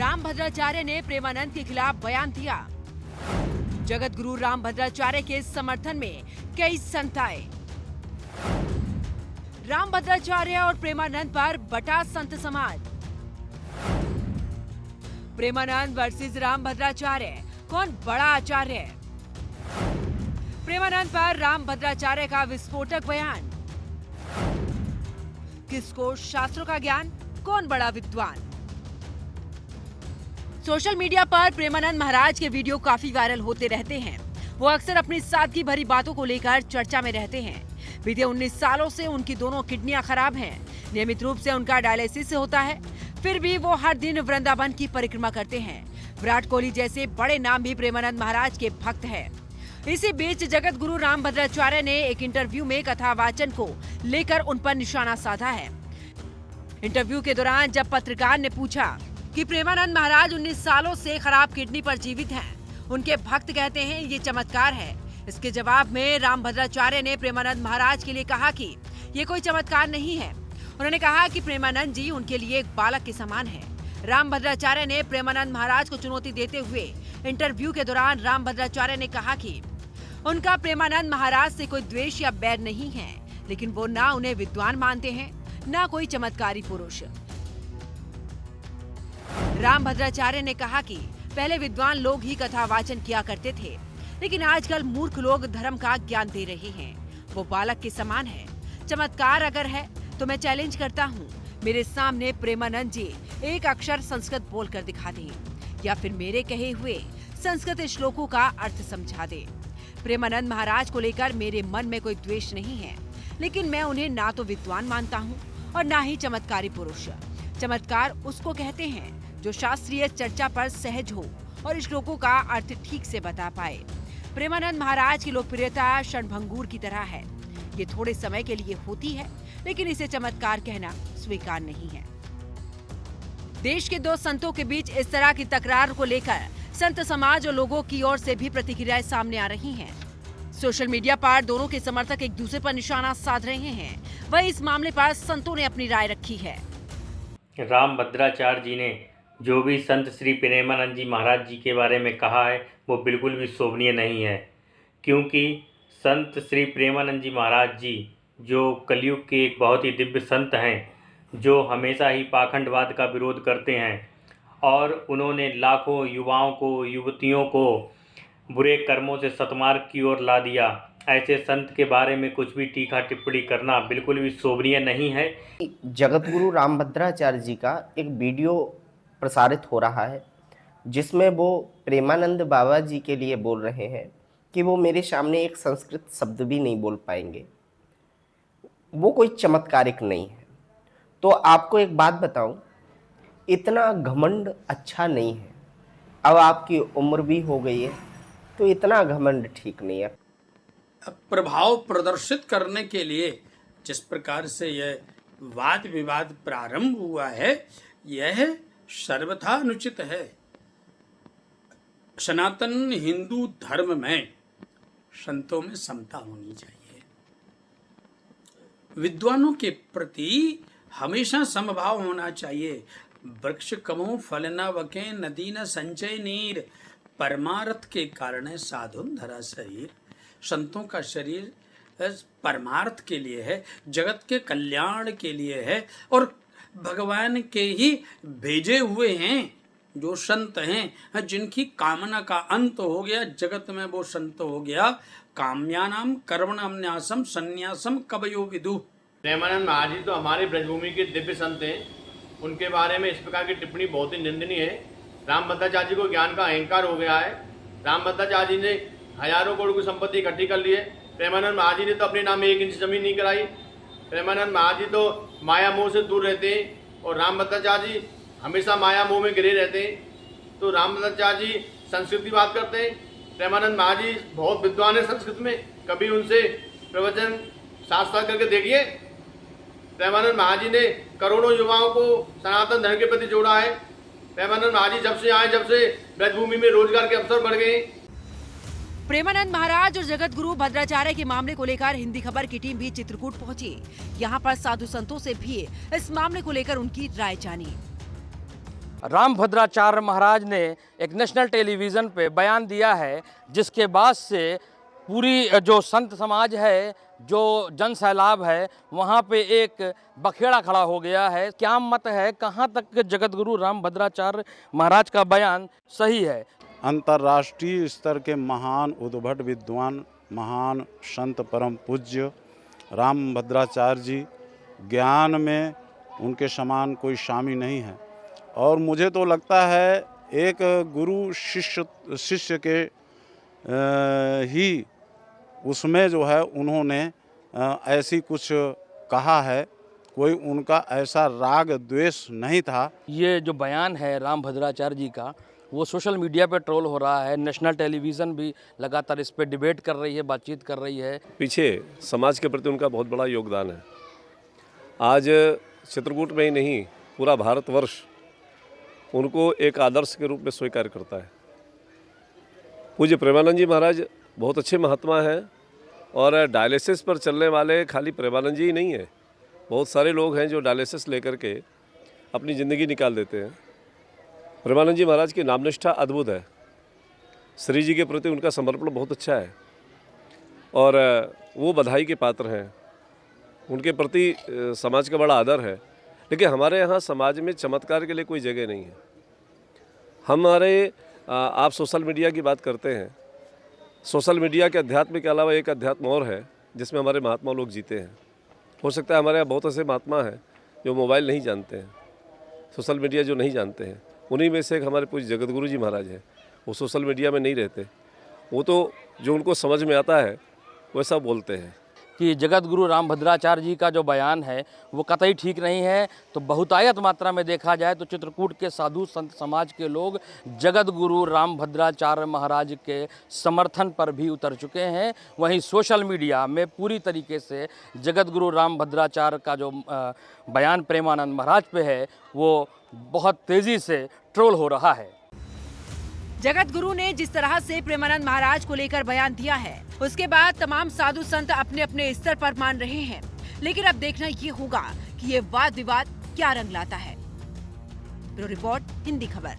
रामभद्राचार्य ने प्रेमानंद के खिलाफ बयान दिया। जगत गुरु रामभद्राचार्य के समर्थन में कई संत आए। रामभद्राचार्य और प्रेमानंद पर बटा संत समाज। प्रेमानंद वर्सेस रामभद्राचार्य, कौन बड़ा आचार्य है? प्रेमानंद पर रामभद्राचार्य का विस्फोटक बयान। किसको शास्त्रों का ज्ञान, कौन बड़ा विद्वान? सोशल मीडिया पर प्रेमानंद महाराज के वीडियो काफी वायरल होते रहते हैं। वो अक्सर अपनी सादगी भरी बातों को लेकर चर्चा में रहते हैं। बीते 19 सालों से उनकी दोनों किडनियां खराब हैं। नियमित रूप से उनका डायलिसिस होता है। फिर भी वो हर दिन वृंदावन की परिक्रमा करते हैं। विराट कोहली जैसे बड़े नाम भी प्रेमानंद महाराज के भक्त हैं। इसी बीच जगत गुरु रामभद्राचार्य ने एक इंटरव्यू में कथावाचन को लेकर उन पर निशाना साधा है। इंटरव्यू के दौरान जब पत्रकार ने पूछा कि प्रेमानंद महाराज 19 सालों से खराब किडनी पर जीवित हैं, उनके भक्त कहते हैं ये चमत्कार है। इसके जवाब में रामभद्राचार्य ने प्रेमानंद महाराज के लिए कहा कि ये कोई चमत्कार नहीं है। उन्होंने कहा कि प्रेमानंद जी उनके लिए एक बालक के समान है। रामभद्राचार्य ने प्रेमानंद महाराज को चुनौती देते हुए इंटरव्यू के दौरान रामभद्राचार्य ने कहा कि उनका प्रेमानंद महाराज से कोई द्वेष या बैर नहीं है, लेकिन वो ना उन्हें विद्वान मानते हैं, ना कोई चमत्कारी पुरुष। रामभद्राचार्य ने कहा कि पहले विद्वान लोग ही कथावाचन किया करते थे, लेकिन आजकल मूर्ख लोग धर्म का ज्ञान दे रहे हैं। वो बालक के समान है। चमत्कार अगर है तो मैं चैलेंज करता हूँ, मेरे सामने प्रेमानंद जी एक अक्षर संस्कृत बोलकर दिखा दें या फिर मेरे कहे हुए संस्कृत श्लोकों का अर्थ समझा दे। प्रेमानंद महाराज को लेकर मेरे मन में कोई द्वेष नहीं है, लेकिन मैं उन्हें ना तो विद्वान मानता हूँ और ना ही चमत्कारी पुरुष। चमत्कार उसको कहते हैं जो शास्त्रीय चर्चा पर सहज हो और श्लोकों का अर्थ ठीक से बता पाए। प्रेमानंद महाराज की लोकप्रियता क्षणभंगुर की तरह है। ये थोड़े समय के लिए होती है, लेकिन इसे चमत्कार कहना स्वीकार नहीं है। देश के दो संतों के बीच इस तरह की तकरार को लेकर संत समाज और लोगों की ओर से भी प्रतिक्रियाएं सामने आ रही हैं। सोशल मीडिया पर दोनों के समर्थक एक दूसरे पर निशाना साध रहे हैं। वहीं इस मामले पर संतों ने अपनी राय रखी है। रामभद्राचार्य जी ने जो भी संत श्री प्रेमानंद जी महाराज जी के बारे में कहा है वो बिल्कुल भी शोभनीय नहीं है, क्योंकि संत श्री प्रेमानंद जी महाराज जी जो कलयुग के एक बहुत ही दिव्य संत हैं, जो हमेशा ही पाखंडवाद का विरोध करते हैं और उन्होंने लाखों युवाओं को, युवतियों को बुरे कर्मों से सतमार्ग की ओर ला दिया। ऐसे संत के बारे में कुछ भी टीका टिप्पणी करना बिल्कुल भी शोभनीय नहीं है। जगत गुरु रामभद्राचार्य जी का एक वीडियो प्रसारित हो रहा है, जिसमें वो प्रेमानंद बाबा जी के लिए बोल रहे हैं कि वो मेरे सामने एक संस्कृत शब्द भी नहीं बोल पाएंगे। वो कोई चमत्कारिक नहीं है। तो आपको एक बात बताऊं, इतना घमंड अच्छा नहीं है। अब आपकी उम्र भी हो गई है, तो इतना घमंड ठीक नहीं है। प्रभाव प्रदर्शित करने के लिए जिस प्रकार से यह वाद विवाद प्रारंभ हुआ है, यह सर्वथा अनुचित है। सनातन हिंदू धर्म में संतों में समता होनी चाहिए। विद्वानों के प्रति हमेशा समभाव होना चाहिए। वृक्ष कमो फल न वके, नदी न संचय नीर, परमार्थ के कारण साधुन धरा शरीर। संतों का शरीर परमार्थ के लिए है, जगत के कल्याण के लिए है और भगवान के ही भेजे हुए हैं। जो संत हैं, जिनकी कामना का अंत हो गया, जगत में वो संत हो गया। काम्यानाम कर्मणाम न्यासम संन्यासम कवयो विदु। प्रेमानंद महाराज जी तो हमारे ब्रजभूमि के दिव्य संत हैं। उनके बारे में इस प्रकार की टिप्पणी बहुत ही निंदनीय है। रामभद्राचार्य जी को ज्ञान का अहंकार हो गया है। रामभद्राचार्य जी ने हजारों करोड़ की संपत्ति इकट्ठी कर ली है। प्रेमानंद महाराज जी ने तो अपने नाम में 1 इंच जमीन नहीं कराई। प्रेमानंद महाराज जी तो माया मोह से दूर रहते हैं और रामभद्राचार्य जी हमेशा माया मोह में गिरे रहते हैं। तो रामभद्राचार्य जी संस्कृत की बात करते हैं। प्रेमानंद महाराज जी बहुत विद्वान है संस्कृत में, कभी उनसे प्रवचन साथ करके देखिए। प्रेमानंद महाराज जी ने करोड़ों युवाओं को सनातन धर्म के प्रति जोड़ा है। प्रेमानंद महाराज जी जब से आए, जब से ब्रजभूमि में रोजगार के अवसर बढ़ गए। प्रेमानंद महाराज और जगत गुरु भद्राचार्य के मामले को लेकर हिंदी खबर की टीम भी चित्रकूट पहुंची। यहां पर साधु संतों से भी इस मामले को लेकर उनकी राय जानी। रामभद्राचार्य महाराज ने एक नेशनल टेलीविज़न पे बयान दिया है, जिसके बाद से पूरी जो संत समाज है, जो जन सैलाब है, वहाँ पे एक बखेड़ा खड़ा हो गया है। क्या मत है, कहाँ तक जगतगुरु रामभद्राचार्य महाराज का बयान सही है? अंतर्राष्ट्रीय स्तर के महान उद्भट विद्वान, महान संत परम पूज्य रामभद्राचार्य जी, ज्ञान में उनके समान कोई स्वामी नहीं है। और मुझे तो लगता है एक गुरु शिष्य के ही उसमें जो है उन्होंने ऐसी कुछ कहा है, कोई उनका ऐसा राग द्वेष नहीं था। ये जो बयान है रामभद्राचार्य जी का, वो सोशल मीडिया पे ट्रोल हो रहा है। नेशनल टेलीविज़न भी लगातार इस पे डिबेट कर रही है, बातचीत कर रही है। पीछे समाज के प्रति उनका बहुत बड़ा योगदान है। आज चित्रकूट में ही नहीं, पूरा भारतवर्ष उनको एक आदर्श के रूप में स्वीकार करता है। पूज्य प्रेमानंद जी महाराज बहुत अच्छे महात्मा हैं, और डायलिसिस पर चलने वाले खाली प्रेमानंद जी ही नहीं है, बहुत सारे लोग हैं जो डायलिसिस लेकर के अपनी ज़िंदगी निकाल देते हैं। प्रेमानंद जी महाराज की नामनिष्ठा अद्भुत है, श्री जी के प्रति उनका समर्पण बहुत अच्छा है, और वो बधाई के पात्र हैं। उनके प्रति समाज का बड़ा आदर है। लेकिन हमारे यहाँ समाज में चमत्कार के लिए कोई जगह नहीं है। आप सोशल मीडिया की बात करते हैं, सोशल मीडिया के अध्यात्म के अलावा एक अध्यात्म और है जिसमें हमारे महात्मा लोग जीते हैं। हो सकता है हमारे यहाँ बहुत ऐसे महात्मा हैं जो मोबाइल नहीं जानते हैं, सोशल मीडिया जो नहीं जानते हैं। उन्हीं में से एक हमारे पूज्य जगतगुरु जी महाराज हैं। वो सोशल मीडिया में नहीं रहते, वो तो जो उनको समझ में आता है वैसा बोलते हैं। कि जगतगुरु रामभद्राचार्य जी का जो बयान है वो कतई ठीक नहीं है। तो बहुतायत मात्रा में देखा जाए तो चित्रकूट के साधु संत समाज के लोग जगतगुरु रामभद्राचार्य महाराज के समर्थन पर भी उतर चुके हैं। वहीं सोशल मीडिया में पूरी तरीके से जगतगुरु रामभद्राचार्य का जो बयान प्रेमानंद महाराज पे है वो बहुत तेज़ी से ट्रोल हो रहा है। जगत गुरु ने जिस तरह से प्रेमानंद महाराज को लेकर बयान दिया है, उसके बाद तमाम साधु संत अपने अपने स्तर पर मान रहे हैं। लेकिन अब देखना ये होगा कि ये वाद विवाद क्या रंग लाता है। ब्यूरो रिपोर्ट, हिंदी खबर।